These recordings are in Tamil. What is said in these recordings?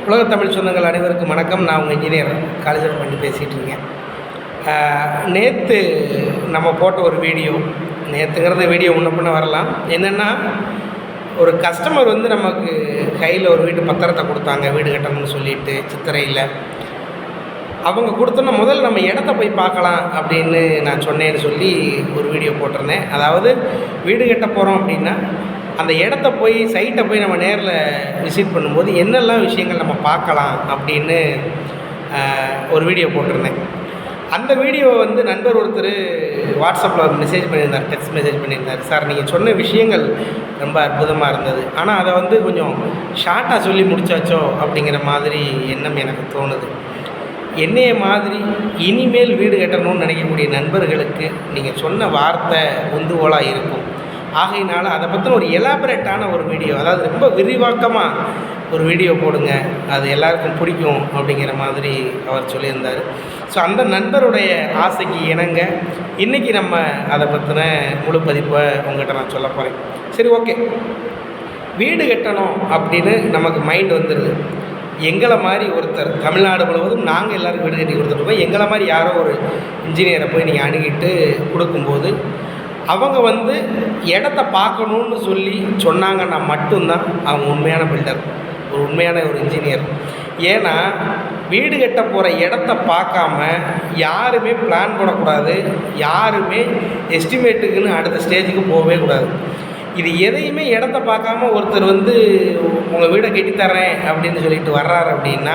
உலக தமிழ் சொந்தங்கள் அனைவருக்கும் வணக்கம். நான் உங்கள் இன்ஜினியர் காலேஜில் பண்ணி பேசிகிட்டு இருக்கேன். நேற்று நம்ம போட்ட ஒரு வீடியோ, நேற்றுங்கிறத வீடியோ முன்ன பின்ன வரலாம். என்னென்னா, ஒரு கஸ்டமர் வந்து நமக்கு கையில் ஒரு வீட்டு பத்திரத்தை கொடுத்தாங்க, வீடு கட்டணும்னு சொல்லிட்டு சித்திரையில். அவங்க கொடுத்தோன்னா முதல்ல நம்ம இடத்த போய் பார்க்கலாம் அப்படின்னு நான் சொன்னேன்னு சொல்லி ஒரு வீடியோ போட்டிருந்தேன். அதாவது வீடு கட்ட போகிறோம் அப்படின்னா அந்த இடத்த போய் சைட்டை போய் நம்ம நேரில் விசிட் பண்ணும்போது என்னெல்லாம் விஷயங்கள் நம்ம பார்க்கலாம் அப்படின்னு ஒரு வீடியோ போட்டிருந்தேன். அந்த வீடியோ வந்து நண்பர் ஒருத்தர் வாட்ஸ்அப்பில் மெசேஜ் பண்ணியிருந்தார், டெக்ஸ்ட் மெசேஜ் பண்ணியிருந்தார். சார், நீங்கள் சொன்ன விஷயங்கள் ரொம்ப அற்புதமாக இருந்தது, ஆனால் அதை வந்து கொஞ்சம் ஷார்ட்டாக சொல்லி முடிச்சாச்சோ அப்படிங்கிற மாதிரி எண்ணம் எனக்கு தோணுது. என்னைய மாதிரி இனிமேல் வீடு கட்டணும்னு நினைக்கக்கூடிய நண்பர்களுக்கு நீங்கள் சொன்ன வார்த்தை உந்துகோலாக இருக்கும். ஆகையினால் அதை பற்றின ஒரு எலாபரேட்டான ஒரு வீடியோ, அதாவது ரொம்ப விரிவாக்கமாக ஒரு வீடியோ போடுங்க, அது எல்லாருக்கும் பிடிக்கும் அப்படிங்கிற மாதிரி அவர் சொல்லியிருந்தார். ஸோ அந்த நண்பருடைய ஆசைக்கு இணங்க இன்றைக்கி நம்ம அதை பற்றின முழு பதிப்பை உங்கள்கிட்ட நான் சொல்ல போகிறேன். சரி, ஓகே. வீடு கட்டணும் அப்படின்னு நமக்கு மைண்ட் வந்துடுது. எங்களை மாதிரி ஒருத்தர், தமிழ்நாடு முழுவதும் நாங்கள் எல்லோரும் வீடு கட்டி கொடுத்துட்ருக்கோம். எங்களை மாதிரி யாரோ ஒரு இன்ஜினியரை போய் நீங்கள் அணுகிட்டு கொடுக்கும்போது அவங்க வந்து இடத்த பார்க்கணுன்னு சொல்லி சொன்னாங்கன்னா மட்டும்தான் அவங்க உண்மையான பில்டர், ஒரு உண்மையான ஒரு இன்ஜினியர். ஏன்னா வீடு கட்ட போகிற இடத்த பார்க்காம யாருமே பிளான் போடக்கூடாது, யாருமே எஸ்டிமேட்டுக்குன்னு அடுத்த ஸ்டேஜுக்கு போகவே கூடாது. இது எதையுமே இடத்த பார்க்காம ஒருத்தர் வந்து உங்கள் வீடை கட்டித்தரேன் அப்படின்னு சொல்லிட்டு வர்றாரு அப்படின்னா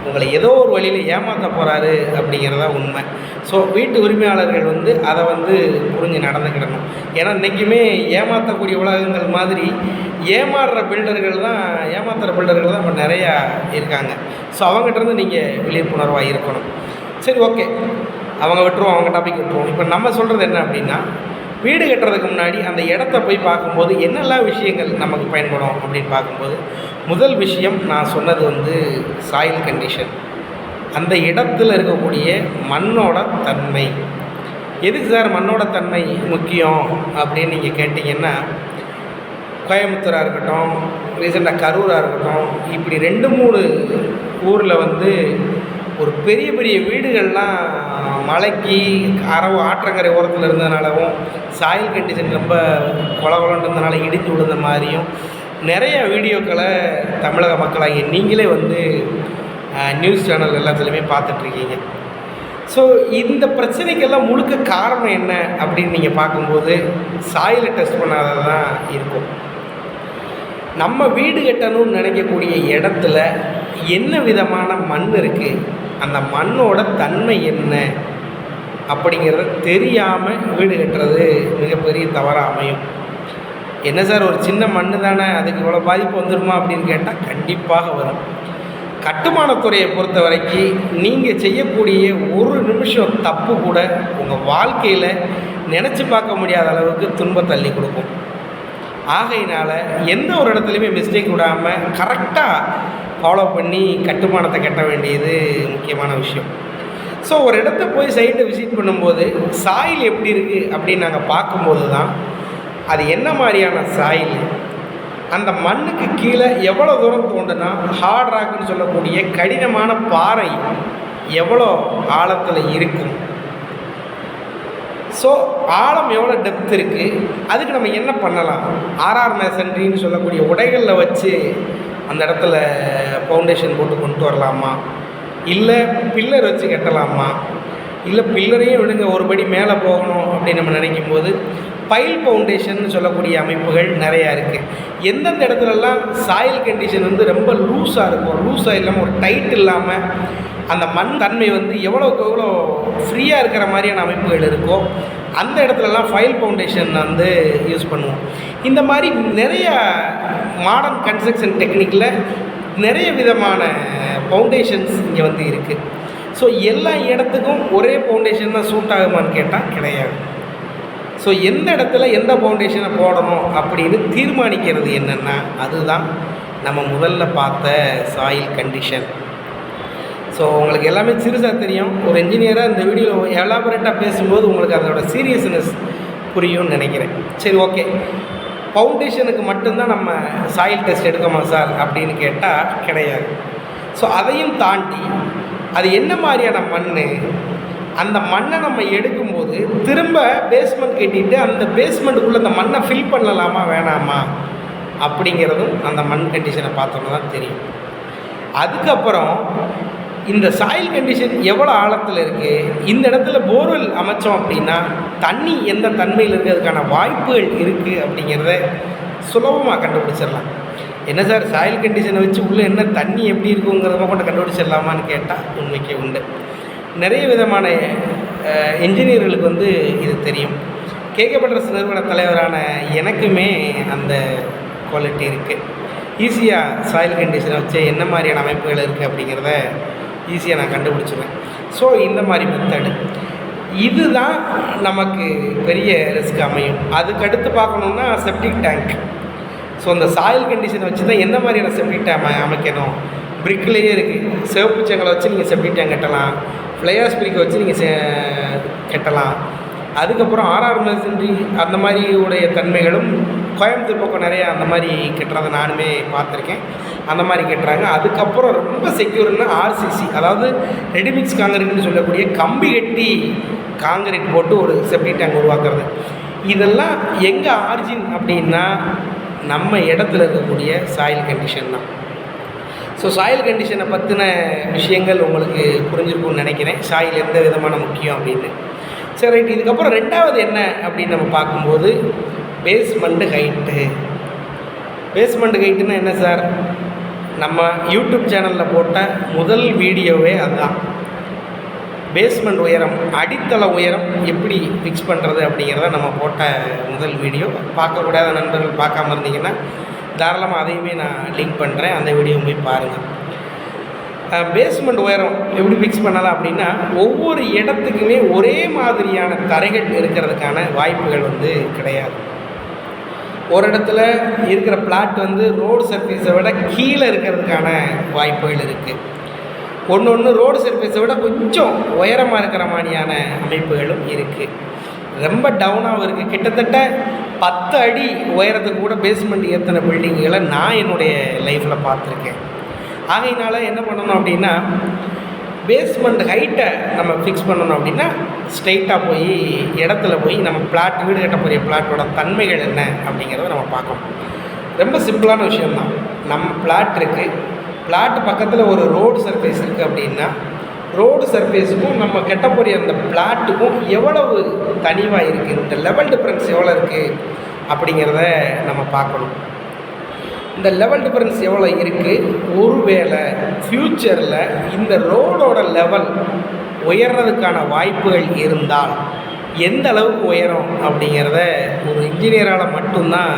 உங்களை ஏதோ ஒரு வழியில் ஏமாற்ற போகிறாரு அப்படிங்கிறதா உண்மை. ஸோ வீட்டு உரிமையாளர்கள் வந்து அதை வந்து புரிஞ்சு நடந்துக்கிடணும். ஏன்னா இன்றைக்குமே ஏமாற்றக்கூடிய உலகங்கள் மாதிரி ஏமாறுற பில்டர்கள் தான், ஏமாத்துகிற பில்டர்கள் தான் இப்போ நிறையா இருக்காங்க. ஸோ அவங்ககிட்டருந்து நீங்கள் விழிப்புணர்வாக இருக்கணும். சரி, ஓகே, அவங்க விட்டுருவோம், அவங்க டாபிக் விட்டுருவோம். இப்போ நம்ம சொல்கிறது என்ன அப்படின்னா, வீடு கட்டுறதுக்கு முன்னாடி அந்த இடத்த போய் பார்க்கும்போது என்னெல்லாம் விஷயங்கள் நமக்கு பயன்படும் அப்படின்னு பார்க்கும்போது முதல் விஷயம் நான் சொன்னது வந்து சாயில் கண்டிஷன். அந்த இடத்துல இருக்கக்கூடிய மண்ணோட தன்மை. எதுக்கு சார் மண்ணோட தன்மை முக்கியம் அப்படின்னு நீங்கள் கேட்டிங்கன்னா, கோயம்புத்தூராக இருக்கட்டும், ரீசெண்டாக கரூராக இருக்கட்டும், இப்படி 2-3 ஊரில் வந்து ஒரு பெரிய பெரிய வீடுகள்லாம் மலைக்கு ஆற்றங்கரை ஓரத்தில் இருந்ததுனாலவும் சாயில் கண்டிஷன் ரொம்ப கொலகொலன்றதுனால இடிஞ்சு விழுந்த மாதிரியும் நிறைய வீடியோக்களை தமிழக மக்களாகிய நீங்களே வந்து நியூஸ் சேனல் எல்லாத்துலேயுமே பார்த்துட்ருக்கீங்க. ஸோ இந்த பிரச்சனைக்கெல்லாம் முழுக்க காரணம் என்ன அப்படின்னு நீங்கள் பார்க்கும்போது சாயிலை டெஸ்ட் பண்ணாதான் இருக்கும். நம்ம வீடு கட்டணும்னு நினைக்கக்கூடிய இடத்துல என்ன விதமான மண் இருக்குது, அந்த மண்ணோட தன்மை என்ன அப்படிங்கிறத தெரியாமல் வீடு கட்டுறது மிகப்பெரிய தவறாக அமையும். என்ன சார், ஒரு சின்ன மண் தானே, அதுக்கு இவ்வளோ பாதிப்பு வந்துடுமா அப்படின்னு கேட்டால் கண்டிப்பாக வரும். கட்டுமானத்துறையை பொறுத்த வரைக்கும் நீங்கள் செய்யக்கூடிய ஒரு நிமிஷம் தப்பு கூட உங்கள் வாழ்க்கையில் நினச்சி பார்க்க முடியாத அளவுக்கு துன்பம் தள்ளி கொடுக்கும். ஆகையினால் எந்த ஒரு இடத்துலையுமே மிஸ்டேக் விடாமல் கரெக்டாக ஃபாலோ பண்ணி கட்டுமானத்தை கட்ட வேண்டியது முக்கியமான விஷயம். ஸோ ஒரு இடத்த போய் சைட்டை விசிட் பண்ணும்போது சாயில் எப்படி இருக்குது அப்படின்னு நாங்கள் பார்க்கும்போது தான் அது என்ன மாதிரியான சாயில், அந்த மண்ணுக்கு கீழே எவ்வளோ தூரம் தோண்டுனா ஹார்ட் ராக்குன்னு சொல்லக்கூடிய கடினமான பாறை எவ்வளோ ஆழத்தில் இருக்கும், ஸோ ஆழம் எவ்வளோ டெப்த் இருக்குது, அதுக்கு நம்ம என்ன பண்ணலாம். ஆர்ஆர் மேசன்ட்ரின்னு சொல்லக்கூடிய உடைகளில் வச்சு அந்த இடத்துல ஃபவுண்டேஷன் போட்டு கொண்டு வரலாமா, இல்லை பில்லர் வச்சு கட்டலாமா, இல்லை பில்லரையும் விடுங்க ஒரு படி மேலே போகணும் அப்படின்னு நம்ம நினைக்கும்போது பைல் ஃபவுண்டேஷன் சொல்லக்கூடிய அமைப்புகள் நிறையா இருக்குது. எந்தெந்த இடத்துலலாம் சாயில் கண்டிஷன் வந்து ரொம்ப லூஸாக இருக்கும், லூஸாக இல்லாமல் ஒரு டைட் இல்லாமல் அந்த மண் தன்மை வந்து எவ்வளோக்கு எவ்வளோ ஃப்ரீயாக இருக்கிற மாதிரியான அமைப்புகள் இருக்கோ அந்த இடத்துலலாம் ஃபைல் ஃபவுண்டேஷன் வந்து யூஸ் பண்ணுவோம். இந்த மாதிரி நிறையா மாடர்ன் கன்ஸ்ட்ரக்ஷன் டெக்னிக்கில் நிறைய விதமான ஃபவுண்டேஷன்ஸ் இங்கே வந்து இருக்குது. ஸோ எல்லா இடத்துக்கும் ஒரே ஃபவுண்டேஷன் தான் சூட் ஆகுமான்னு கேட்டால் கிடையாது. ஸோ எந்த இடத்துல எந்த ஃபவுண்டேஷனை போடணும் அப்படின்னு தீர்மானிக்கிறது என்னென்னா அதுதான் நம்ம முதல்ல பார்த்த சாயில் கண்டிஷன். ஸோ உங்களுக்கு எல்லாமே சிறுசாக தெரியும். ஒரு இன்ஜினியராக இந்த வீடியோ எலாபரேட்டாக பேசும்போது உங்களுக்கு அதோட சீரியஸ்னஸ் புரியும்னு நினைக்கிறேன். சரி, ஓகே. ஃபவுண்டேஷனுக்கு மட்டும்தான் நம்ம சாயில் டெஸ்ட் எடுக்கோமா சார் அப்படின்னு கேட்டால் கிடையாது. ஸோ அதையும் தாண்டி அது என்ன மாதிரியான மண், அந்த மண்ணை நம்ம எடுக்கும்போது திரும்ப பேஸ்மெண்ட் கட்டிட்டு அந்த பேஸ்மெண்ட்டுக்குள்ளே அந்த மண்ணை ஃபில் பண்ணலாமா வேணாமா அப்படிங்கிறதும் அந்த மண் கண்டிஷனை பார்த்தோம்னா தான் தெரியும். அதுக்கப்புறம் இந்த சாயில் கண்டிஷன் எவ்வளோ ஆழத்தில் இருக்குது, இந்த இடத்துல போர்வெல் அமைச்சோம் அப்படின்னா தண்ணி எந்த தன்மையில் இருக்கிறதுக்கான வாய்ப்புகள் இருக்குது அப்படிங்கிறத சுலபமாக கண்டுபிடிச்சிடலாம். என்ன சார் சாயில் கண்டிஷனை வச்சு உள்ளே என்ன தண்ணி எப்படி இருக்குங்கிறத கொண்டு கண்டுபிடிச்சிடலாமான்னு கேட்டால் உண்மைக்கே உண்டு. நிறைய விதமான என்ஜினியர்களுக்கு வந்து இது தெரியும். கேகே பட்ரஸ் நிறுவன தலைவரான எனக்குமே அந்த குவாலிட்டி இருக்குது. ஈஸியாக சாயில் கண்டிஷனை வச்சு என்ன மாதிரியான அமைப்புகள் இருக்குது அப்படிங்கிறத ஈஸியாக நான் கண்டுபிடிச்சிடுவேன். ஸோ இந்த மாதிரி மெத்தடு இதுதான் நமக்கு பெரிய ரிஸ்க் அமையும். அதுக்கடுத்து பார்க்கணுன்னா செப்டிக் டேங்க். ஸோ அந்த சாயில் கண்டிஷனை வச்சு தான் எந்த மாதிரியான செப்டிக் டேங்க் அமைக்கணும். பிரிக்லேயே இருக்குது. சிவப்பு செங்கலை வச்சு நீங்கள் செப்டிக் டேங்க் கட்டலாம், ஃப்ளையாஸ் பிரிக்கை வச்சு நீங்கள் கட்டலாம். அதுக்கப்புறம் ஆர்ஆர் மெஷினரி அந்த மாதிரி உடைய தன்மைகளும் கோயம்புத்தூர் பக்கம் நிறையா அந்த மாதிரி கட்டுறதை நானுமே பார்த்துருக்கேன். அந்த மாதிரி கட்டுறாங்க. அதுக்கப்புறம் ரொம்ப செக்யூர்னா ஆர்சிசி, அதாவது ரெடிமிக்ஸ் காங்கிரீட்னு சொல்லக்கூடிய கம்பி கட்டி காங்கிரீட் போட்டு ஒரு செப்டிக் டேங்க் உருவாக்குறது. இதெல்லாம் எங்கே ஆர்ஜின் அப்படின்னா நம்ம இடத்துல இருக்கக்கூடிய சாயில் கண்டிஷன் தான். ஸோ சாயில் கண்டிஷனை பற்றின விஷயங்கள் உங்களுக்கு புரிஞ்சிருக்கும்னு நினைக்கிறேன். சாயில் எந்த விதமான முக்கியம் அப்படின்னு. சரி ரைட். இதுக்கப்புறம் ரெண்டாவது என்ன அப்படின்னு நம்ம பார்க்கும்போது பேஸ்மெண்ட்டு ஹைட்டு. பேஸ்மெண்ட் ஹைட்டுன்னா என்ன சார்? நம்ம யூடியூப் சேனலில் போட்ட முதல் வீடியோவே அதுதான். பேஸ்மெண்ட் உயரம், அடித்தள உயரம் எப்படி ஃபிக்ஸ் பண்ணுறது அப்படிங்கிறத நம்ம போட்ட முதல் வீடியோ. பார்க்கக்கூடாத நண்பர்கள் பார்க்காம இருந்தீங்கன்னா தாராளமாக அதையுமே நான் லிங்க் பண்ணுறேன், அந்த வீடியோ போய் பாருங்கள். பேஸ்மெண்ட் உயரம் எப்படி ஃபிக்ஸ் பண்ணலாம் அப்படின்னா ஒவ்வொரு இடத்துக்குமே ஒரே மாதிரியான தரைகள் இருக்கிறதுக்கான வாய்ப்புகள் வந்து கிடையாது. ஒரு இடத்துல இருக்கிற பிளாட் வந்து ரோடு சர்ஃபேஸை விட கீழே இருக்கிறதுக்கான வாய்ப்புகள் இருக்குது. ஒன்று ரோடு சர்ஃபேஸை விட கொஞ்சம் உயரமாக இருக்கிற மாதிரியான அமைப்புகளும் இருக்குது. ரொம்ப டவுனாகவும் இருக்குது. கிட்டத்தட்ட 10 அடி உயரத்துக்கு கூட பேஸ்மெண்ட் ஏற்றின பில்டிங்குகளை நான் என்னுடைய லைஃப்பில் பார்த்துருக்கேன். ஆகையினால என்ன பண்ணணும் அப்படின்னா பேஸ்மெண்ட் ஹைட்டை நம்ம ஃபிக்ஸ் பண்ணணும் அப்படின்னா ஸ்ட்ரைட்டாக போய் இடத்துல போய் நம்ம பிளாட், வீடு கட்ட போகிற பிளாட்டோட தன்மைகள் என்ன அப்படிங்கிறத நம்ம பார்க்கணும். ரொம்ப சிம்பிளான விஷயம்தான். நம்ம பிளாட் இருக்குது, பிளாட் பக்கத்தில் ஒரு ரோடு சர்ஃபேஸ் இருக்குது அப்படின்னா ரோடு சர்ஃபேஸுக்கும் நம்ம கட்ட போகிற அந்த பிளாட்டுக்கும் எவ்வளவு தனிவாக இருக்குது, இந்த லெவல் டிஃப்ரென்ஸ் எவ்வளோ இருக்குது அப்படிங்கிறத நம்ம பார்க்கணும். இந்த லெவல் டிஃபரன்ஸ் எவ்வளோ இருக்குது, ஒருவேளை ஃப்யூச்சரில் இந்த ரோடோட லெவல் உயர்றதுக்கான வாய்ப்புகள் இருந்தால் எந்த அளவுக்கு உயரும் அப்படிங்கிறத ஒரு இன்ஜினியரால் மட்டும்தான்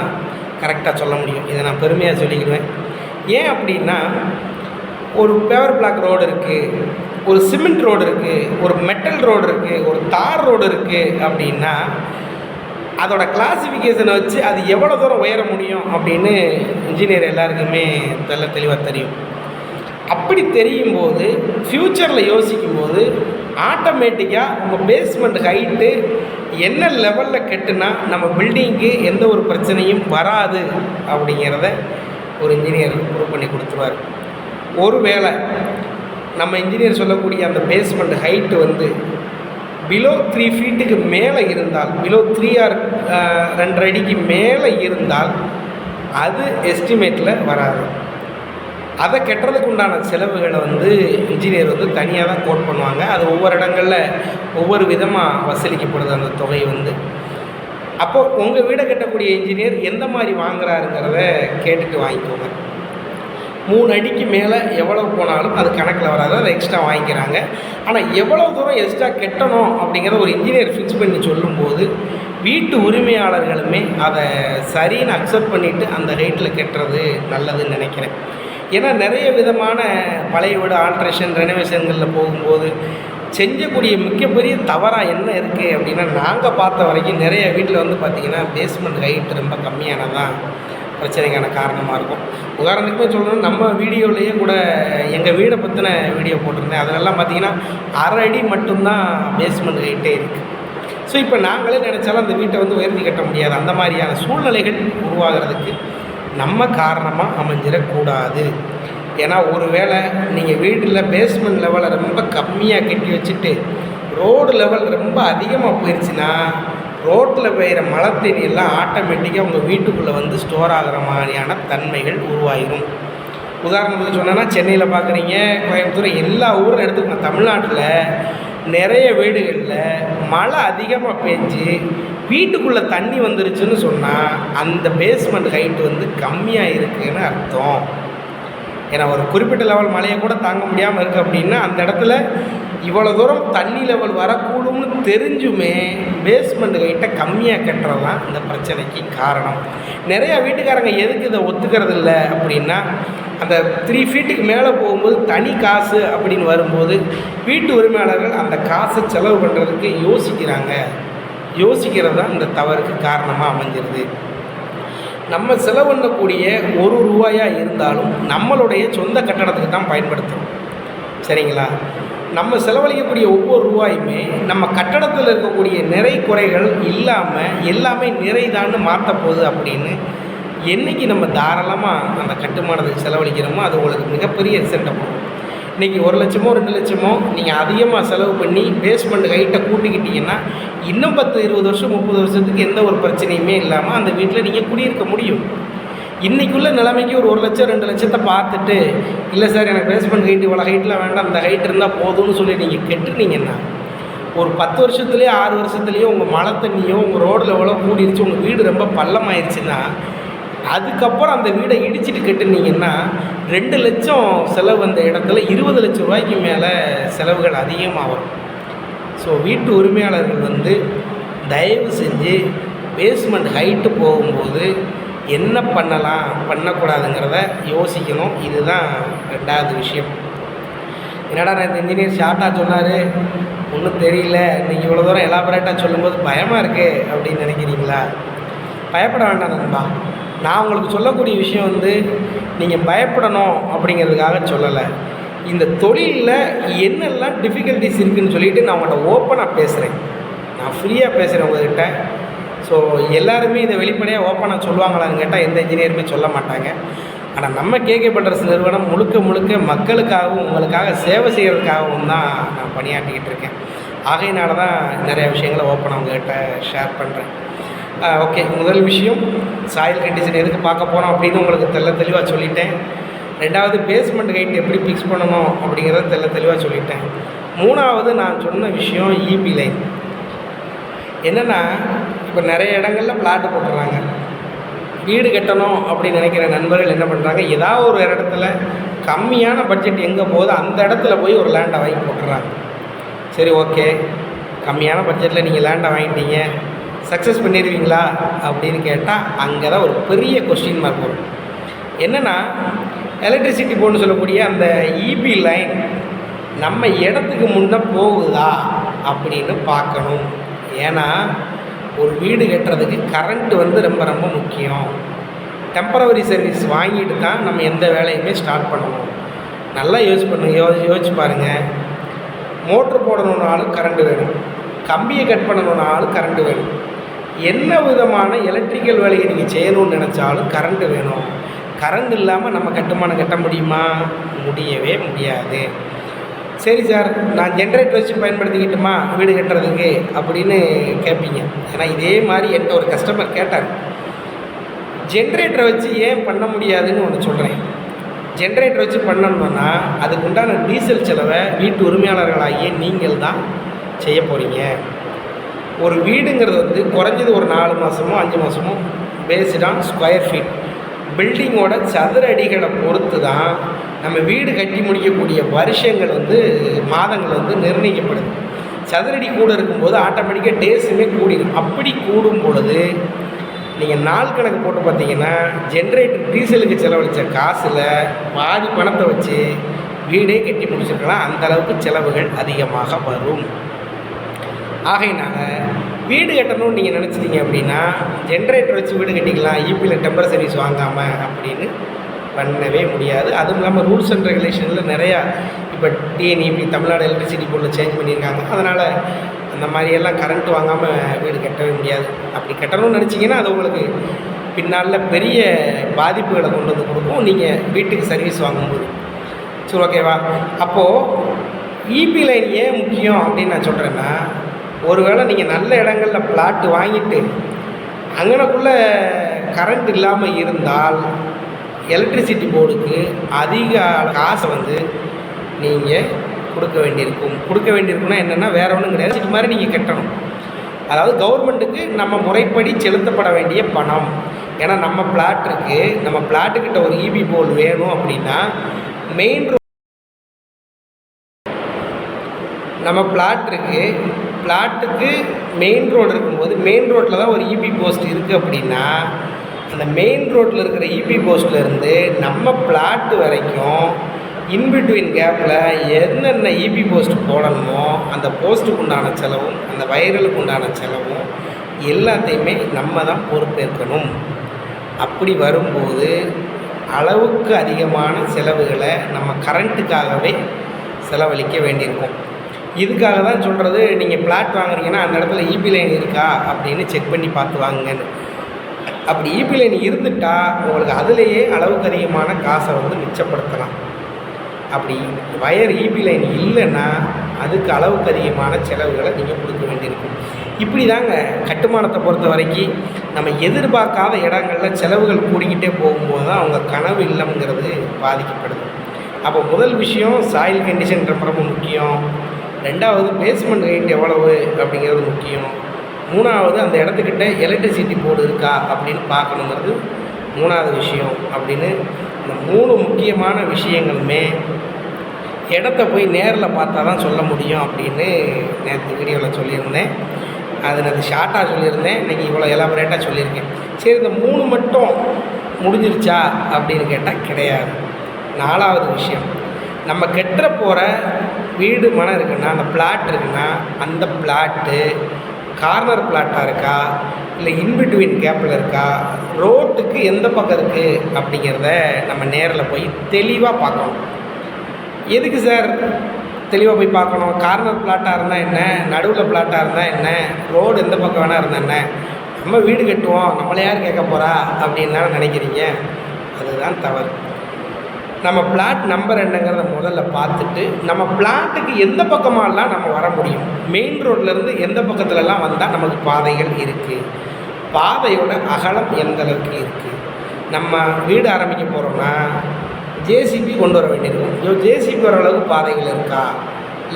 கரெக்டாக சொல்ல முடியும். இதை நான் பெருமையாக சொல்லிக்கிடுவேன். ஏன் அப்படின்னா ஒரு பேவர் பிளாக் ரோடு இருக்குது, ஒரு சிமெண்ட் ரோடு இருக்குது, ஒரு மெட்டல் ரோடு இருக்குது, ஒரு தார் ரோடு இருக்குது அப்படின்னா அதோட கிளாசிஃபிகேஷனை வச்சு அது எவ்வளோ தூரம் உயர முடியும் அப்படின்னு இன்ஜினியர் எல்லாருக்குமே தெளிவாக தெரியும். அப்படி தெரியும் போது ஃப்யூச்சரில் யோசிக்கும்போது ஆட்டோமேட்டிக்காக உங்கள் பேஸ்மெண்ட் ஹைட்டு என்ன லெவலில் கட்டுனா நம்ம பில்டிங்க்கு எந்த ஒரு பிரச்சனையும் வராது அப்படிங்கிறத ஒரு இன்ஜினியர் ப்ரூவ் பண்ணி கொடுத்துருவார். ஒருவேளை நம்ம இன்ஜினியர் சொல்லக்கூடிய அந்த பேஸ்மெண்ட் ஹைட்டு வந்து பிலோ 3 ஃபீட்டுக்கு மேலே இருந்தால், பிலோ 3 ஆர் 2 அடிக்கு மேலே இருந்தால் அது எஸ்டிமேட்டில் வராது. அதை கட்டுறதுக்கு உண்டான செலவுகளை வந்து இன்ஜினியர் வந்து தனியாக தான் கோட் பண்ணுவாங்க. அது ஒவ்வொரு இடங்களில் ஒவ்வொரு விதமாக வசூலிக்கப்படுது அந்த தொகை வந்து. அப்போது உங்கள் வீடை கட்டக்கூடிய இன்ஜினியர் எந்த மாதிரி வாங்குறாருங்கிறத கேட்டுட்டு வாங்கிக்கோங்க. 3 அடிக்கு மேலே எவ்வளவு போனாலும் அது கணக்கில் வராது, அதை எக்ஸ்ட்ரா வாங்கிக்கிறாங்க. ஆனால் எவ்வளோ தூரம் எக்ஸ்ட்ரா கட்டணும் அப்படிங்கிறத ஒரு இன்ஜினியர் ஃபிக்ஸ் பண்ணி சொல்லும்போது வீட்டு உரிமையாளர்களுமே அதை சரின்னு அக்செப்ட் பண்ணிவிட்டு அந்த ஹைட்டில் கட்டுறது நல்லதுன்னு நினைக்கிறேன். ஏன்னா நிறைய விதமான பழைய வீடு ஆல்ட்ரேஷன் ரெனோவேஷன்களில் போகும்போது செஞ்சக்கூடிய மிகப்பெரிய தவறாக என்ன இருக்குது அப்படின்னா நாங்கள் பார்த்த வரைக்கும் நிறைய வீட்டில் வந்து பார்த்திங்கன்னா பேஸ்மெண்ட் ஹைட் ரொம்ப கம்மியானதான் பிரச்சனைக்கான காரணமாக இருக்கும். உதாரணத்துக்குமே சொல்லணும், நம்ம வீடியோலேயே கூட எங்கள் வீடை பற்றின வீடியோ போட்டிருந்தேன். அதிலெல்லாம் பார்த்திங்கன்னா 1/2 அடி மட்டும்தான் பேஸ்மெண்ட் ஹைட்டே இருக்குது. ஸோ இப்போ நாங்களே நினச்சாலும் அந்த வீட்டை வந்து உயர்த்தி கட்ட முடியாது. அந்த மாதிரியான சூழ்நிலைகள் உருவாகிறதுக்கு நம்ம காரணமாக அமைஞ்சிடக்கூடாது. ஏன்னா ஒரு வேளை நீங்கள் வீட்டில் பேஸ்மெண்ட் லெவலை ரொம்ப கம்மியாக கட்டி வச்சுட்டு ரோடு லெவல் ரொம்ப அதிகமாக போயிடுச்சுன்னா ரோட்டில் பெய்கிற மழை தண்ணி எல்லாம் ஆட்டோமேட்டிக்காக உங்கள் வீட்டுக்குள்ளே வந்து ஸ்டோர் ஆகிற மாதிரியான தன்மைகள் உருவாயிடும். உதாரணத்துக்கு சொன்னோன்னா சென்னையில் பார்க்குறீங்க, கோயம்புத்தூர், எல்லா ஊரும் எடுத்துக்கோங்க. தமிழ்நாட்டில் நிறைய வீடுகளில் மழை அதிகமாக பெஞ்சு வீட்டுக்குள்ளே தண்ணி வந்துருச்சுன்னு சொன்னால் அந்த பேஸ்மெண்ட் ஹைட்டு வந்து கம்மியாக இருக்குதுன்னு அர்த்தம். ஏன்னா ஒரு குறிப்பிட்ட லெவல் மழையை கூட தாங்க முடியாமல் இருக்குது அப்படின்னா அந்த இடத்துல இவ்வளோ தூரம் தண்ணி லெவல் வரக்கூடும்னு தெரிஞ்சுமே பேஸ்மெண்ட் ஹைட்டை கம்மியாக கட்டுறது தான் இந்த பிரச்சனைக்கு காரணம். நிறையா வீட்டுக்காரங்க எதுக்கு இதை ஒத்துக்கிறது இல்லை அப்படின்னா, அந்த 3 ஃபீட்டுக்கு மேலே போகும்போது தனி காசு அப்படின்னு வரும்போது வீட்டு உரிமையாளர்கள் அந்த காசை செலவு பண்ணுறதுக்கு யோசிக்கிறது தான் இந்த தவறுக்கு காரணமாக அமைஞ்சிருது. நம்ம செலவு பண்ணக்கூடிய ₹1 இருந்தாலும் நம்மளுடைய சொந்த கட்டடத்துக்கு தான் பயன்படுத்துகிறோம். சரிங்களா? நம்ம செலவழிக்கக்கூடிய ஒவ்வொரு ரூபாயுமே நம்ம கட்டடத்தில் இருக்கக்கூடிய நிறை குறைகள் இல்லாமல் எல்லாமே நிறைதான்னு மாற்ற போகுது அப்படின்னு என்றைக்கு நம்ம தாராளமாக அந்த கட்டுமானத்துக்கு செலவழிக்கிறோமோ அது உங்களுக்கு மிகப்பெரிய ரிசல்ட்டை போகும். இன்றைக்கி 1 லட்சமோ 2 லட்சமோ நீங்கள் அதிகமாக செலவு பண்ணி பேஸ்மெண்ட் ஹைட்டை கூட்டிக்கிட்டிங்கன்னா இன்னும் 10, 20 வருஷம், 30 வருஷத்துக்கு எந்த ஒரு பிரச்சனையுமே இல்லாமல் அந்த வீட்டில் நீங்கள் குடியிருக்க முடியும். இன்றைக்குள்ள நிலைமைக்கு ஒரு 1 லட்சம் 2 லட்சத்தை பார்த்துட்டு, இல்லை சார் எனக்கு பேஸ்மெண்ட் ஹைட் இவ்வளோ ஹைட்டில் வேண்டாம், அந்த ஹைட் இருந்தால் போதும்னு சொல்லி நீங்கள் கெட்டுனீங்கன்னா ஒரு 10 வருஷத்துலேயோ 6 வருஷத்துலேயோ உங்கள் மழை தண்ணியோ உங்கள் ரோடில் எவ்வளோ கூடிருச்சு, உங்கள் வீடு ரொம்ப பள்ளமாயிருச்சுன்னா அதுக்கப்புறம் அந்த வீடை இடிச்சிட்டு கட்டுனீங்கன்னா 2 லட்சம் செலவு அந்த இடத்துல 20 லட்சம் ரூபாய்க்கு மேலே செலவுகள் அதிகமாக வரும். ஸோ வீட்டு உரிமையாளர்கள் வந்து தயவு செஞ்சு பேஸ்மெண்ட் ஹைட்டு போகும்போது என்ன பண்ணலாம் பண்ணக்கூடாதுங்கிறத யோசிக்கணும். இதுதான் 2வது விஷயம். என்னடா நான் இந்த இன்ஜினியர் ஷார்ட்டாக சொன்னார், ஒன்றும் தெரியல, நீங்கள் இவ்வளோ தூரம் எலாபரேட்டாக சொல்லும்போது பயமாக இருக்குது அப்படின்னு நினைக்கிறீங்களா? பயப்பட வேண்டாம் நண்பா. நான் உங்களுக்கு சொல்லக்கூடிய விஷயம் வந்து நீங்கள் பயப்படணும் அப்படிங்கிறதுக்காக சொல்லலை. இந்த தொழிலில் என்னெல்லாம் டிஃபிகல்ட்டிஸ் இருக்குதுன்னு சொல்லிவிட்டு நான் உங்கள்கிட்ட ஓப்பனாக பேசுகிறேன். நான் ஃப்ரீயாக பேசுகிறேன் உங்கள்கிட்ட. ஸோ எல்லாருமே இதை வெளிப்படையாக ஓப்பனாக சொல்லுவாங்களான்னு கேட்டால் எந்த இன்ஜினியருமே சொல்ல மாட்டாங்க. ஆனால் நம்ம கேகே பில்டர்ஸ் நிறுவனம் முழுக்க மக்களுக்காகவும் உங்களுக்காக சேவை செய்கிறதுக்காகவும் தான் நான் பணியாற்றிக்கிட்டு இருக்கேன். ஆகையினால தான் நிறைய விஷயங்களை ஓப்பனாக உங்கள்கிட்ட ஷேர் பண்ணுறேன். ஓகே, முதல் விஷயம் சாயில் கண்டிஷன் எதுக்கு பார்க்க போகிறோம் அப்படின்னு உங்களுக்கு தெளிவாக சொல்லிட்டேன். 2வது பேஸ்மெண்ட் ஹைட் எப்படி ஃபிக்ஸ் பண்ணணும் அப்படிங்கிறத தெளிவாக சொல்லிட்டேன். 3வது நான் சொன்ன விஷயம் இபி லைன். என்னென்னா, இப்போ நிறைய இடங்களில் பிளாட்டு போட்டுடுறாங்க. வீடு கட்டணும் அப்படின்னு நினைக்கிற நண்பர்கள் என்ன பண்ணுறாங்க, ஏதாவது ஒரு இடத்துல கம்மியான பட்ஜெட் எங்கே போகுதோ அந்த இடத்துல போய் ஒரு லேண்டை வாங்கி போட்டுடுறாங்க. சரி, ஓகே, கம்மியான பட்ஜெட்டில் நீங்கள் லேண்டை வாங்கிட்டீங்க, சக்ஸஸ் பண்ணிடுவீங்களா அப்படின்னு கேட்டால் அங்கே தான் ஒரு பெரிய கொஸ்டின் மார்க் வரும். என்னென்னா, எலக்ட்ரிசிட்டி போர்டுன்னு சொல்லக்கூடிய அந்த இபி லைன் நம்ம இடத்துக்கு முன்னே போகுதா அப்படின்னு பார்க்கணும். ஏன்னா ஒரு வீடு கட்டுறதுக்கு கரண்ட்டு வந்து ரொம்ப முக்கியம். டெம்பரவரி சர்வீஸ் வாங்கிட்டு தான் நம்ம எந்த வேலையுமே ஸ்டார்ட் பண்ணணும். நல்லா யோசிச்சு பாருங்கள். மோட்ரு போடணுன்னாலும் கரண்ட்டு வேணும், கம்பியை கட் பண்ணணுன்னாலும் கரண்ட்டு வேணும், என்ன விதமான எலக்ட்ரிக்கல் வேலையை நீங்கள் செய்யணும்னு நினச்சாலும் கரண்ட்டு வேணும். கரண்ட் இல்லாமல் நம்ம கட்டுமானம் கட்ட முடியுமா? முடியவே முடியாது. சரி சார், நான் ஜென்ரேட்டர் வச்சு பயன்படுத்திக்கிட்டுமா வீடு கட்டுறதுக்கு அப்படின்னு கேட்பீங்க. ஏன்னா இதே மாதிரி என்கிட்ட ஒரு கஸ்டமர் கேட்டார், ஜென்ரேட்டரை வச்சு ஏன் பண்ண முடியாதுன்னு ஒன்று சொல்கிறேன். ஜென்ரேட்டர் வச்சு பண்ணணுன்னா அதுக்கு உண்டான டீசல் செலவை வீட்டு உரிமையாளர்களாகிய நீங்கள் தான் செய்ய போகிறீங்க. ஒரு வீடுங்கிறது வந்து குறைஞ்சது ஒரு 4 மாதமோ 5 மாதமோ பேஸ்டு ஆன் ஸ்கொயர் ஃபீட், பில்டிங்கோட சதுர அடிகளை பொறுத்து தான் நம்ம வீடு கட்டி முடிக்கக்கூடிய வருஷங்கள் வந்து மாதங்கள் வந்து நிர்ணயிக்கப்படுது. சதுரடி கூட இருக்கும்போது ஆட்டோமேட்டிக்காக டேஸுமே கூடிடும். அப்படி கூடும் பொழுது நீங்கள் நாள் கணக்கு போட்டு பார்த்தீங்கன்னா ஜென்ரேட்டர் டீசலுக்கு செலவழித்த காசில் பாதி பணத்தை வச்சு வீடே கட்டி முடிச்சிருக்கலாம். அந்தளவுக்கு செலவுகள் அதிகமாக வரும். ஆகையினால வீடு கட்டணும்னு நீங்கள் நினச்சிட்டிங்க அப்படின்னா ஜென்ரேட்டர் வச்சு வீடு கட்டிக்கலாம், இபியில் டெம்பர் சர்வீஸ் வாங்காமல் அப்படின்னு பண்ணவே முடியாது. அதுவும் இல்லாமல் ரூல்ஸ் அண்ட் ரெகுலேஷனில் நிறையா இப்போ டிஎன்இபி தமிழ்நாடு எலக்ட்ரிசிட்டி போர்டில் சேஞ்ச் பண்ணியிருக்காங்க. அதனால் அந்த மாதிரியெல்லாம் கரண்ட் வாங்காமல் வீடு கட்டவே முடியாது. அப்படி கட்டணும்னு நினச்சிங்கன்னா அது உங்களுக்கு பின்னால் பெரிய பாதிப்புகளை கொண்டு வந்து கொடுக்கும் நீங்கள் வீட்டுக்கு சர்வீஸ் வாங்கும்போது. சரி, ஓகேவா? அப்போது இபி லைன் ஏன் முக்கியம் அப்படின்னு நான் சொல்கிறேன்னா, ஒருவேளை நீங்கள் நல்ல இடங்களில் பிளாட்டு வாங்கிட்டு அங்கனக்குள்ளே கரண்ட் இல்லாமல் இருந்தால் எலக்ட்ரிசிட்டி போர்டுக்கு அதிக காசை வந்து நீங்கள் கொடுக்க வேண்டியிருக்குன்னா என்னென்னா வேறு ஒன்றும் கிடையாது, இது மாதிரி நீங்கள் கட்டணும். அதாவது கவர்மெண்ட்டுக்கு நம்ம முறைப்படி செலுத்தப்பட வேண்டிய பணம். ஏன்னா நம்ம பிளாட் இருக்குது, நம்ம பிளாட்டுக்கிட்ட ஒரு இபி போல் வேணும் அப்படின்னா நம்ம பிளாட் இருக்குது, பிளாட்டுக்கு மெயின் ரோடு இருக்கும்போது மெயின் ரோட்டில் தான் ஒரு இபி போஸ்ட் இருக்குது அப்படின்னா அந்த மெயின் ரோட்டில் இருக்கிற இபி போஸ்ட்லேருந்து நம்ம பிளாட்டு வரைக்கும் இன்பிட்வீன் கேப்பில் என்னென்ன இபி போஸ்ட் போடணுமோ அந்த போஸ்ட்டுக்கு உண்டான செலவும் அந்த வயர்களுக்கு உண்டான செலவும் எல்லாத்தையுமே நம்ம தான் பொறுப்பேற்கணும். அப்படி வரும்போது அளவுக்கு அதிகமான செலவுகளை நம்ம கரண்ட்டுக்காகவே செலவழிக்க வேண்டியிருக்கும். இதுக்காக தான் சொல்கிறது, நீங்கள் பிளாட் வாங்குறீங்கன்னா அந்த இடத்துல இபி லைன் இருக்கா அப்படின்னு செக் பண்ணி பார்த்து வாங்குங்கன்னு. அப்படி இபி லைன் இருந்துட்டால் உங்களுக்கு அதிலேயே அளவுக்கு அதிகமான காசை வந்து மிச்சப்படுத்தலாம். அப்படி வயர் இபி லைன் இல்லைன்னா அதுக்கு அளவுக்கு அதிகமான செலவுகளை நீங்கள் கொடுக்க வேண்டியிருக்கும். இப்படி தாங்க கட்டுமானத்தை பொறுத்த வரைக்கும் நம்ம எதிர்பார்க்காத இடங்களில் செலவுகள் கூடிக்கிட்டே போகும்போது தான் அவங்க கனவு இல்லைங்கிறது பாதிக்கப்படுது. அப்போ முதல் விஷயம் சாயில் கண்டிஷன் ரொம்ப முக்கியம். ரெண்டாவது பேஸ்மெண்ட் ஹைட் எவ்வளவு அப்படிங்கிறது முக்கியம். மூணாவது அந்த இடத்துக்கிட்ட எலக்ட்ரிசிட்டி போர்டு இருக்கா அப்படின்னு பார்க்கணுங்கிறது மூணாவது விஷயம். அப்படின்னு இந்த 3 முக்கியமான விஷயங்களுமே இடத்த போய் நேரில் பார்த்தா தான் சொல்ல முடியும் அப்படின்னு நேற்று வீடியோவில் சொல்லியிருந்தேன். அது நான் ஷார்ட்டாக சொல்லியிருந்தேன், இன்றைக்கி இவ்வளோ எலாபரேட்டாக சொல்லியிருக்கேன். சரி, இந்த 3 மட்டும் முடிஞ்சிருச்சா அப்படின்னு கேட்டால் கிடையாது. 4வது விஷயம், நம்ம கெட்டுற போகிற வீடு மனை இருக்குன்னா அந்த பிளாட் இருக்குன்னா அந்த பிளாட்டு கார்னர் பிளாட்டாக இருக்கா இல்லை இன்பிட்வீன் கேப்பில் இருக்கா, ரோட்டுக்கு எந்த பக்கம் இருக்குது அப்படிங்கிறத நம்ம நேரில் போய் தெளிவாக பார்க்கணும். எதுக்கு சார் தெளிவாக போய் பார்க்கணும்? கார்னர் பிளாட்டாக இருந்தால் என்ன, நடுவில் பிளாட்டாக இருந்தால் என்ன, ரோடு எந்த பக்கம் வேணால் இருந்தால் என்ன, நம்ம வீடு கட்டுவோம் நம்மளை யார் கேட்க போகிறா அப்படின்னு நினைக்கிறீங்க. அதுதான் தவறு. நம்ம பிளாட் நம்பர் என்னங்கிறத முதல்ல பார்த்துட்டு நம்ம பிளாட்டுக்கு எந்த பக்கமாலாம் நம்ம வர முடியும், மெயின் ரோட்லேருந்து எந்த பக்கத்துலலாம் வந்தால் நமக்கு பாதைகள் இருக்குது, பாதையோட அகலம் எந்த அளவுக்கு இருக்குது. நம்ம வீடு ஆரம்பிக்க போகிறோம்னா ஜேசிபி கொண்டு வர வேண்டியிருக்கும். ஜேசிபி வர அளவுக்கு பாதைகள் இருக்கா,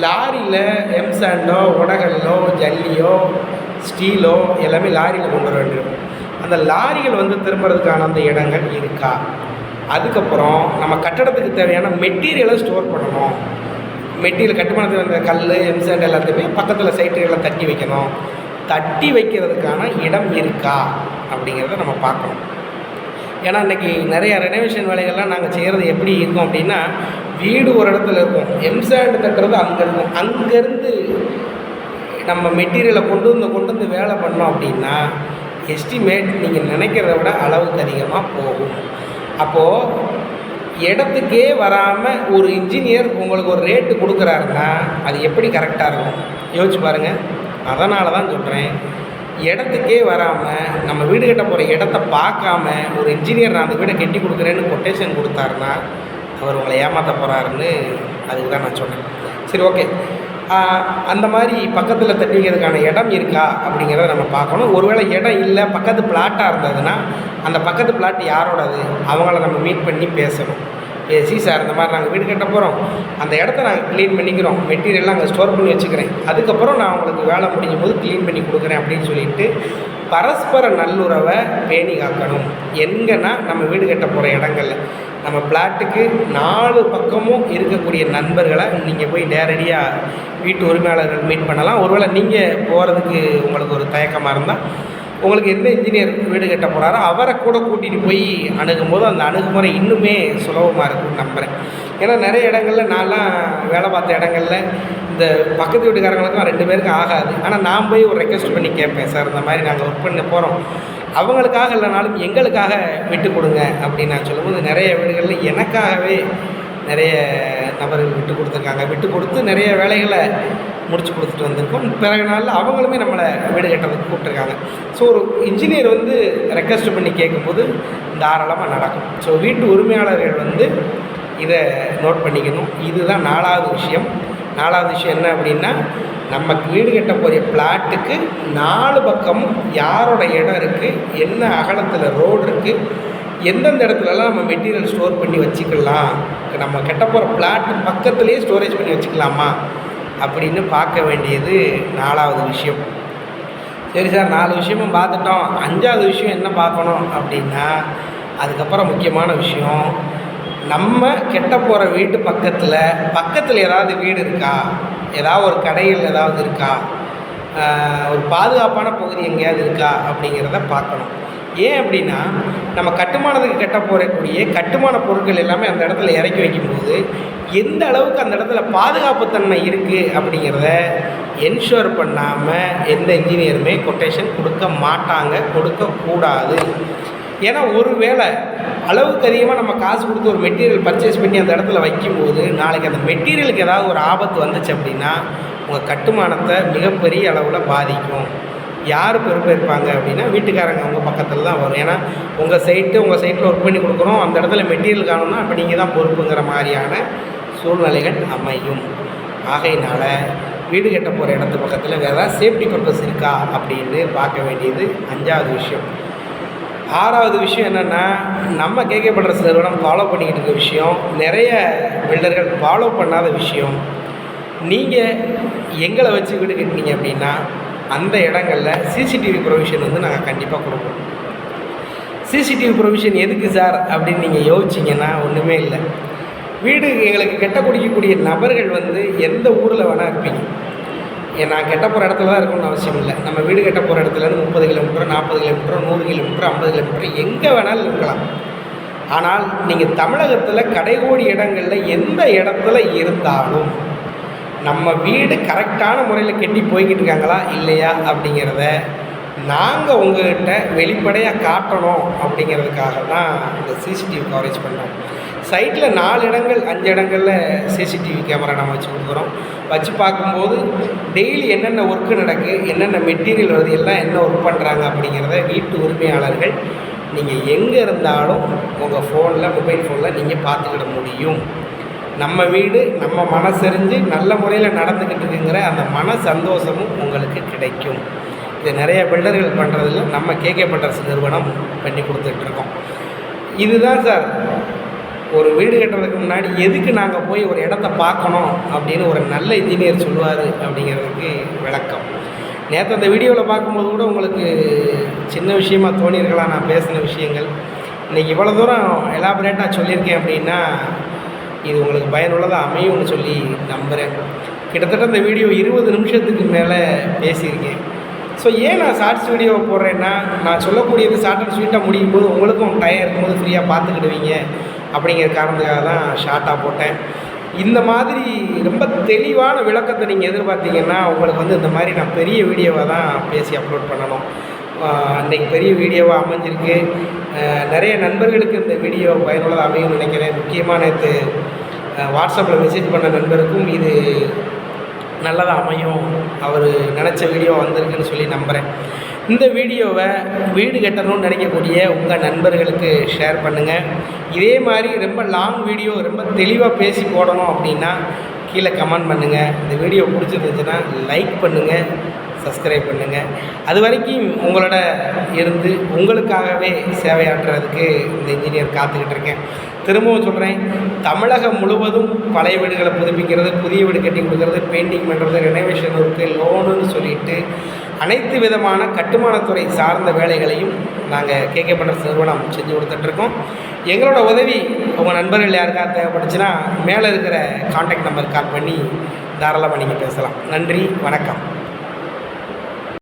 லாரியில் எம்சாண்டோ உடகல்லோ ஜல்லியோ ஸ்டீலோ எல்லாமே லாரியில் கொண்டு வர வேண்டியிருக்கும். அந்த லாரிகள் வந்து திரும்புறதுக்கான அந்த இடங்கள் இருக்கா. அதுக்கப்புறம் நம்ம கட்டடத்துக்கு தேவையான மெட்டீரியலை ஸ்டோர் பண்ணணும். மெட்டீரியல் கட்டுமானத்தில் வந்த கல் எம்சாண்ட் எல்லாத்தையுமே பக்கத்தில் சைட்டுகளை தட்டி வைக்கணும். தட்டி வைக்கிறதுக்கான இடம் இருக்கா அப்படிங்கிறத நம்ம பார்க்கணும். ஏன்னா இன்றைக்கி நிறையா ரெனோவேஷன் வேலைகள்லாம் நாங்கள் செய்கிறது எப்படி இருக்கும் அப்படின்னா, வீடு ஒரு இடத்துல இருக்கும், எம்சாண்ட் தட்டுறது அங்கே இருக்கும். அங்கேருந்து நம்ம மெட்டீரியலை கொண்டு வந்து வேலை பண்ணோம் அப்படின்னா எஸ்டிமேட் நீங்கள் நினைக்கிறத விட அளவுக்கு அதிகமாக போகும். அப்போது இடத்துக்கே வராமல் ஒரு இன்ஜினியர் உங்களுக்கு ஒரு ரேட்டு கொடுக்குறாருன்னா அது எப்படி கரெக்டாக இருக்கும் யோசிச்சு பாருங்கள். அதனால தான் சொல்கிறேன், இடத்துக்கே வராமல் நம்ம வீடு கட்ட போகிற இடத்த பார்க்காம ஒரு இன்ஜினியர் நான் அந்த வீடை கட்டி கொடுக்குறேன்னு கொட்டேஷன் கொடுத்தாருன்னா அவர் உங்களை ஏமாற்ற போகிறாருன்னு அதுக்கு தான் நான் சொன்னேன். சரி, ஓகே. அந்த மாதிரி பக்கத்தில் தட்டி வைக்கிறதுக்கான இடம் இருக்கா அப்படிங்கிறத நம்ம பார்க்கணும். ஒருவேளை இடம் இல்லை, பக்கத்து பிளாட்டாக இருந்ததுன்னா அந்த பக்கத்து பிளாட் யாரோடது அவங்கள நம்ம மீட் பண்ணி பேசணும். பேசி, சார் இந்த மாதிரி நாங்கள் வீடு கட்ட போகிறோம், அந்த இடத்த நாங்கள் க்ளீன் பண்ணிக்கிறோம், மெட்டீரியல்லாம் அங்கே ஸ்டோர் பண்ணி வச்சுக்கிறேன், அதுக்கப்புறம் நான் உங்களுக்கு வேலை முடியும் போது க்ளீன் பண்ணி கொடுக்குறேன் அப்படின்னு சொல்லிட்டு பரஸ்பர நல்லுறவை பேணி காக்கணும். எங்கன்னா நம்ம வீடு கட்ட போகிற இடங்கள்ல நம்ம பிளாட்டுக்கு 4 பக்கமும் இருக்கக்கூடிய நண்பர்களை நீங்கள் போய் நேரடியாக வீட்டு உரிமையாளர்கள் மீட் பண்ணலாம். ஒருவேளை நீங்கள் போகிறதுக்கு உங்களுக்கு ஒரு தயக்கமாக இருந்தால் உங்களுக்கு எந்த இன்ஜினியர் வீடு கட்ட போகிறாரோ அவரை கூட கூட்டிகிட்டு போய் அணுகும்போது அந்த அணுகுமுறை இன்னுமே சுலபமாக இருக்குன்னு நம்புகிறேன். ஏன்னா நிறைய இடங்களில் நான்லாம் வேலை பார்த்த இடங்களில் இந்த பக்கத்து வீட்டுக்காரங்களுக்கும் 2 பேருக்கும் ஆகாது. ஆனால் நான் போய் ஒரு ரெக்வெஸ்ட் பண்ணி கேட்பேன், சார் இந்த மாதிரி நாங்கள் ஒர்க் பண்ண போகிறோம், அவங்களுக்காக இல்லைனாலும் எங்களுக்காக விட்டு கொடுங்க அப்படின்னு நான் சொல்லும்போது நிறைய வீடுகளில் எனக்காகவே நிறைய நபர்கள் விட்டு கொடுத்துருக்காங்க. விட்டு கொடுத்து நிறைய வேலைகளை முடிச்சு கொடுத்துட்டு வந்திருக்கோம். பிறகு நாளில் அவங்களுமே நம்மளை வீடு கட்டுறதுக்கு கூப்பிட்ருக்காங்க. ஸோ ஒரு இன்ஜினியர் வந்து ரெக்வெஸ்ட் பண்ணி கேட்கும்போது தாராளமாக நடக்கும். ஸோ வீட்டு உரிமையாளர்கள் வந்து இதை நோட் பண்ணிக்கணும். இதுதான் 4வது விஷயம். 4வது விஷயம் என்ன அப்படின்னா, நம்ம வீடு கட்ட போகிற பிளாட்டுக்கு 4 பக்கமும் யாரோட இடம் இருக்குது, என்ன அகலத்தில் ரோடு இருக்குது, எந்தெந்த இடத்துலலாம் நம்ம மெட்டீரியல் ஸ்டோர் பண்ணி வச்சுக்கலாம், நம்ம கட்ட போகிற பிளாட்டு பக்கத்துலேயே ஸ்டோரேஜ் பண்ணி வச்சுக்கலாமா அப்படின்னு பார்க்க வேண்டியது 4வது விஷயம். சரி சார், 4 விஷயமும் பார்த்துட்டோம், 5வது விஷயம் என்ன பார்க்கணும் அப்படின்னா, அதுக்கப்புறம் முக்கியமான விஷயம், நம்ம கெட்ட போகிற வீட்டு பக்கத்தில் ஏதாவது வீடு இருக்கா, ஏதாவது ஒரு கடைகள் ஏதாவது இருக்கா, ஒரு பாதுகாப்பான பகுதி எங்கேயாவது இருக்கா அப்படிங்கிறத பார்க்கணும். ஏன் அப்படின்னா, நம்ம கட்டுமானத்துக்கு கட்ட போகக்கூடிய கட்டுமான பொருட்கள் எல்லாமே அந்த இடத்துல இறக்கி வைக்கும்போது எந்த அளவுக்கு அந்த இடத்துல பாதுகாப்புத்தன்மை இருக்குது அப்படிங்கிறத என்ஷூர் பண்ணாமல் எந்த இன்ஜினியருமே கொட்டேஷன் கொடுக்க மாட்டாங்க, கொடுக்கக்கூடாது. ஏன்னா ஒரு வேளை அளவுக்கு அதிகமாக நம்ம காசு கொடுத்து ஒரு மெட்டீரியல் பர்ச்சேஸ் பண்ணி அந்த இடத்துல வைக்கும்போது நாளைக்கு அந்த மெட்டீரியலுக்கு ஏதாவது ஒரு ஆபத்து வந்துச்சு அப்படின்னா உங்கள் கட்டுமானத்தை மிகப்பெரிய அளவில் பாதிக்கும். யார் பொறுப்பேற்பாங்க அப்படின்னா வீட்டுக்காரங்க அவங்க பக்கத்தில் தான் வரும். ஏன்னா உங்கள் சைட்டில் ஒர்க் பண்ணி கொடுக்குறோம், அந்த இடத்துல மெட்டீரியல் காணும்னா அப்போ நீங்கள் தான் பொறுப்புங்கிற மாதிரியான சூழ்நிலைகள் அமையும். ஆகையினால் வீடு கட்ட போகிற இடத்து பக்கத்தில் வேறு ஏதாவது சேஃப்டி பர்பஸ் இருக்கா அப்படின்னு பார்க்க வேண்டியது 5வது விஷயம். 6வது விஷயம் என்னென்னா, நம்ம கேகே பில்டர்ஸ் நிறுவனம் ஃபாலோ பண்ணிக்கிட்டு இருக்க விஷயம், நிறைய பில்டர்கள் ஃபாலோ பண்ணாத விஷயம். நீங்கள் எங்களை வச்சு வீடு கட்டினீங்க அப்படின்னா அந்த இடங்களில் சிசிடிவி ப்ரொவிஷன் வந்து நாங்கள் கண்டிப்பாக கொடுப்போம். சிசிடிவி ப்ரொவிஷன் எதுக்கு சார் அப்படின்னு நீங்கள் யோசிச்சிங்கன்னா ஒன்றுமே இல்லை. வீடு எங்களுக்கு கெட்ட குடிக்கக்கூடிய நபர்கள் வந்து எந்த ஊரில் வேணால் இருப்பீங்க. நான் கெட்ட போகிற இடத்துல தான் இருக்கணும்னு அவசியம் இல்லை. நம்ம வீடு கட்ட போகிற இடத்துலேருந்து 30 கிலோமீட்டர், 40 கிலோமீட்டர், 100 கிலோமீட்டர், 50 கிலோமீட்டர் எங்கே வேணாலும் இருக்கலாம். ஆனால் நீங்கள் தமிழகத்தில் கடைகோடி இடங்களில் எந்த இடத்துல இருந்தாலும் நம்ம வீடு கரெக்டான முறையில் கட்டி போய்கிட்டு இருக்காங்களா இல்லையா அப்படிங்கிறத நாங்கள் உங்கள்கிட்ட வெளிப்படையாக காட்டணும் அப்படிங்கிறதுக்காக தான் இந்த சிசிடிவி கவரேஜ் பண்ணுறோம். சைட்டில் 4 இடங்கள் 5 இடங்களில் சிசிடிவி கேமரா நம்ம வச்சு கொடுக்குறோம். வச்சு பார்க்கும்போது டெய்லி என்னென்ன ஒர்க்கு நடக்குது, என்னென்ன மெட்டீரியல் வருது, எல்லாம் என்ன ஒர்க் பண்ணுறாங்க அப்படிங்கிறத வீட்டு உரிமையாளர்கள் நீங்கள் எங்கே இருந்தாலும் உங்கள் மொபைல் ஃபோனில் நீங்கள் பார்த்துக்கிட முடியும். நம்ம வீடு நம்ம மனசறிஞ்சு நல்ல முறையில் நடந்துக்கிட்டு இருக்குங்கிற அந்த மன சந்தோஷமும் உங்களுக்கு கிடைக்கும். இதை நிறைய பில்டர்கள் பண்ணுறதில்ல, நம்ம கேகே பில்டர்ஸ் நிறுவனம் பண்ணி கொடுத்துட்ருக்கோம். இதுதான் சார் ஒரு வீடு கட்டுறதுக்கு முன்னாடி எதுக்கு நாங்கள் போய் ஒரு இடத்த பார்க்கணும் அப்படின்னு ஒரு நல்ல இன்ஜினியர் சொல்லுவார் அப்படிங்கிறதுக்கு விளக்கம். நேற்று அந்த வீடியோவில் பார்க்கும்போது கூட உங்களுக்கு சின்ன விஷயமாக தோணியிருக்கலாம் நான் பேசின விஷயங்கள். இன்றைக்கி இவ்வளோ தூரம் எலாபரேட்டாக சொல்லியிருக்கேன் அப்படின்னா இது உங்களுக்கு பயனுள்ளதாக அமையும்னு சொல்லி நம்புகிறேன். கிட்டத்தட்ட இந்த வீடியோ 20 நிமிஷத்துக்கு மேலே பேசியிருக்கேன். ஸோ ஏன் நான் ஷார்ட்ஸ் வீடியோவை போடுறேன்னா, நான் சொல்லக்கூடியது ஷார்ட் அண்ட் ஸ்வீட்டாக முடியும் போது உங்களுக்கும் டைம் இருக்கும்போது ஃப்ரீயாக பார்த்துக்கிடுவீங்க அப்படிங்கிற காரணத்துக்காக தான் ஷார்ட்டாக போட்டேன். இந்த மாதிரி ரொம்ப தெளிவான விளக்கத்தை நீங்கள் எதிர்பார்த்தீங்கன்னா உங்களுக்கு வந்து இந்த மாதிரி நான் பெரிய வீடியோவாக தான் பேசி அப்லோட் பண்ணணும். இன்றைக்கி பெரிய வீடியோவாக அமைஞ்சிருக்கு. நிறைய நண்பர்களுக்கு இந்த வீடியோ பயனுள்ளதாக அமையும்னு நினைக்கிறேன். முக்கியமாக நேற்று வாட்ஸ்அப்பில் மெசேஜ் பண்ண நண்பருக்கும் இது நல்லதாக அமையும், அவர் நினச்ச வீடியோ வந்திருக்குன்னு சொல்லி நம்புகிறேன். இந்த வீடியோவை வீடு கட்டணும்னு நினைக்கக்கூடிய உங்கள் நண்பர்களுக்கு ஷேர் பண்ணுங்கள். இதே மாதிரி ரொம்ப லாங் வீடியோ ரொம்ப தெளிவாக பேசி போடணும் அப்படின்னா கீழே கமெண்ட் பண்ணுங்கள். இந்த வீடியோ பிடிச்சிருந்துச்சுன்னா லைக் பண்ணுங்கள், சப்ஸ்கிரைப் பண்ணுங்கள். அது வரைக்கும் உங்களோட இருந்து உங்களுக்காகவே சேவையாற்றுறதுக்கு இந்த இன்ஜினியர் காத்துக்கிட்டு இருக்கேன். திரும்பவும் சொல்கிறேன், தமிழகம் முழுவதும் பழைய வீடுகளை புதுப்பிக்கிறது, புதிய வீடு கட்டி கொடுக்குறது, பெயிண்டிங் பண்ணுறது, ரெனோவேஷன் ஒர்க்கு, லோனுன்னு சொல்லிட்டு அனைத்து விதமான கட்டுமானத்துறை சார்ந்த வேலைகளையும் நாங்கள் கேகே பில்டர்ஸ் நிறுவனம் செஞ்சு கொடுத்துட்ருக்கோம். எங்களோட உதவி உங்கள் நண்பர்கள் யாருக்காவது தேவைப்பட்டுச்சுன்னா மேலே இருக்கிற கான்டாக்ட் நம்பர் கால் பண்ணி தாராளமாக நீங்கள் பேசலாம். நன்றி, வணக்கம்.